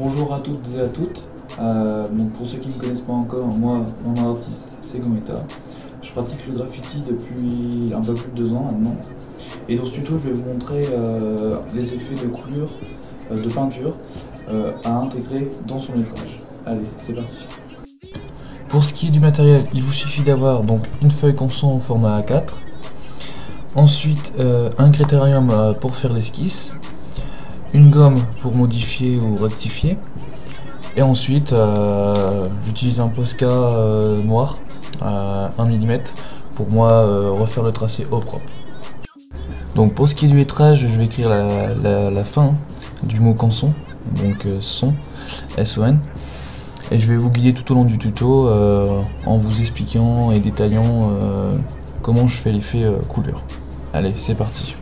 Bonjour à toutes et à toutes. Donc pour ceux qui ne me connaissent pas encore, moi, mon nom d'artiste, c'est Gometa. Je pratique le graffiti depuis un peu plus de 2 ans maintenant. Et dans ce tuto, je vais vous montrer les effets de coulure, de peinture à intégrer dans son lettrage. Allez, c'est parti. Pour ce qui est du matériel, il vous suffit d'avoir donc une feuille canson au format A4. Ensuite, un critérium pour faire l'esquisse. Une gomme pour modifier ou rectifier. Et ensuite, j'utilise un Posca noir, 1 mm, pour moi refaire le tracé au propre. Donc pour ce qui est du lettrage, je vais écrire la fin du mot canson, donc son, S-O-N. Et je vais vous guider tout au long du tuto en vous expliquant et détaillant comment je fais l'effet couleur. Allez, c'est parti.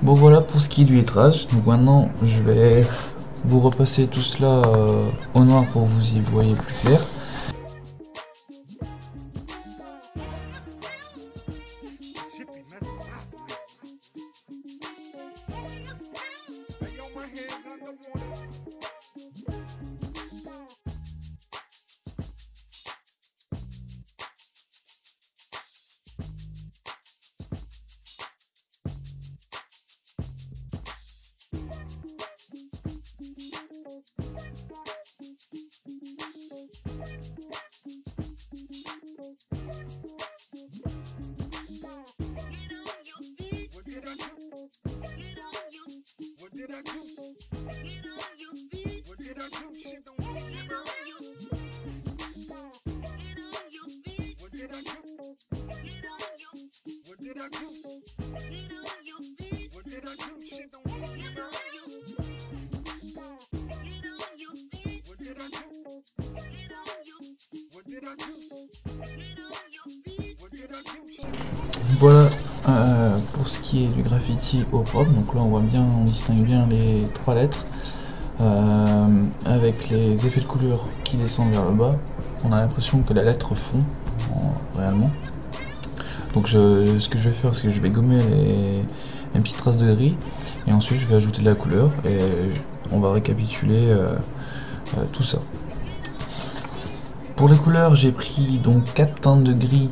Bon voilà pour ce qui est du lettrage. Donc maintenant je vais vous repasser tout cela au noir pour que vous y voyez plus clair. Voilà pour ce qui est du graffiti au propre. Donc là on distingue bien les trois lettres avec les effets de couleur qui descendent vers le bas. On a l'impression que la lettre fond réellement. Donc ce que je vais faire, c'est que je vais gommer les petites traces de gris et ensuite je vais ajouter de la couleur et on va récapituler tout ça. Pour les couleurs, j'ai pris donc 4 teintes de gris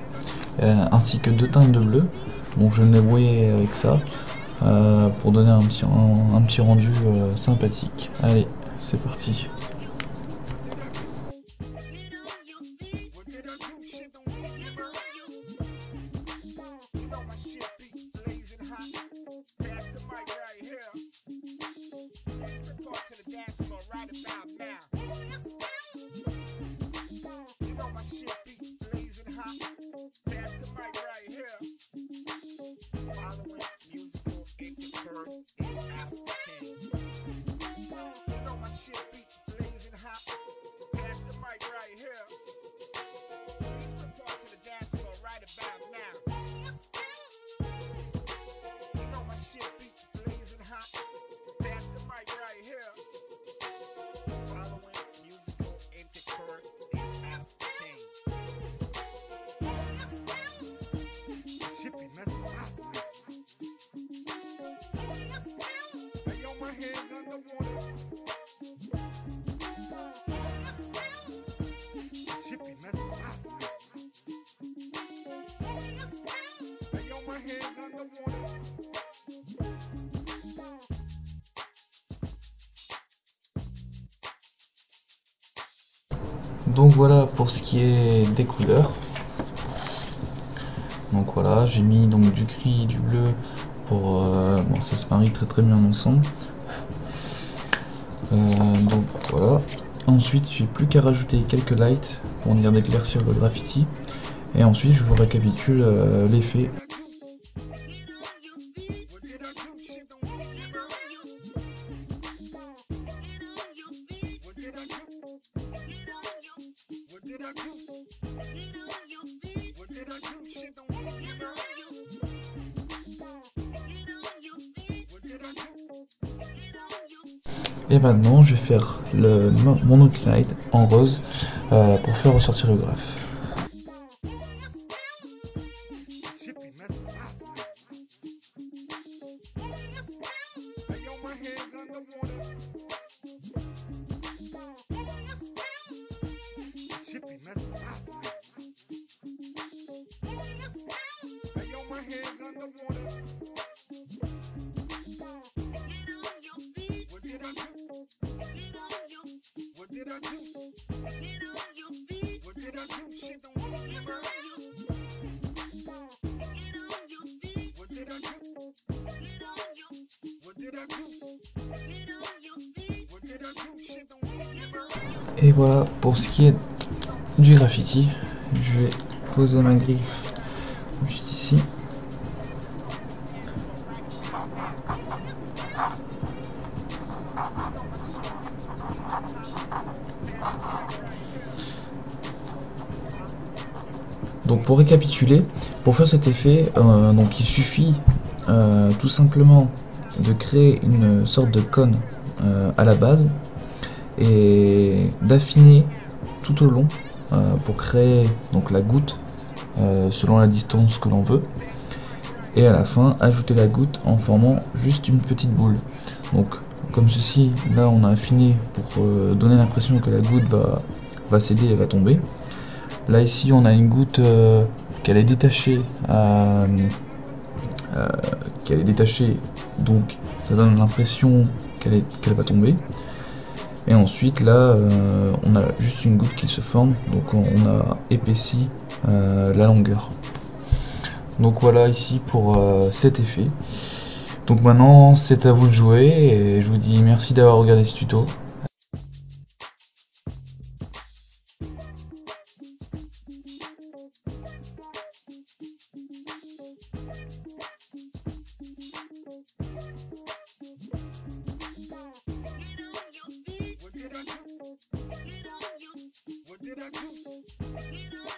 ainsi que 2 teintes de bleu. Donc je vais me débrouiller avec ça pour donner un petit rendu sympathique. Allez, c'est parti. Donc voilà pour ce qui est des couleurs. Donc voilà, j'ai mis donc du gris, du bleu pour bon, ça se marie très bien ensemble. Donc voilà. Ensuite j'ai plus qu'à rajouter quelques lights pour venir d'éclaircir le graffiti. Et ensuite je vous récapitule l'effet. Et maintenant je vais faire mon outline en rose pour faire ressortir le graphe. Et voilà pour ce qui est du graffiti. Je vais poser ma griffe juste ici. Donc pour récapituler, pour faire cet effet, donc il suffit tout simplement de créer une sorte de cône à la base et d'affiner tout au long pour créer donc la goutte selon la distance que l'on veut, et à la fin ajouter la goutte en formant juste une petite boule. Donc comme ceci, là on a affiné pour donner l'impression que la goutte va céder et va tomber. Là ici on a une goutte qu'elle est détachée, donc ça donne l'impression qu'elle va tomber. Et ensuite là on a juste une goutte qui se forme, donc on a épaissi la longueur. Donc voilà ici pour cet effet. Donc maintenant, c'est à vous de jouer et je vous dis merci d'avoir regardé ce tuto. What did I do?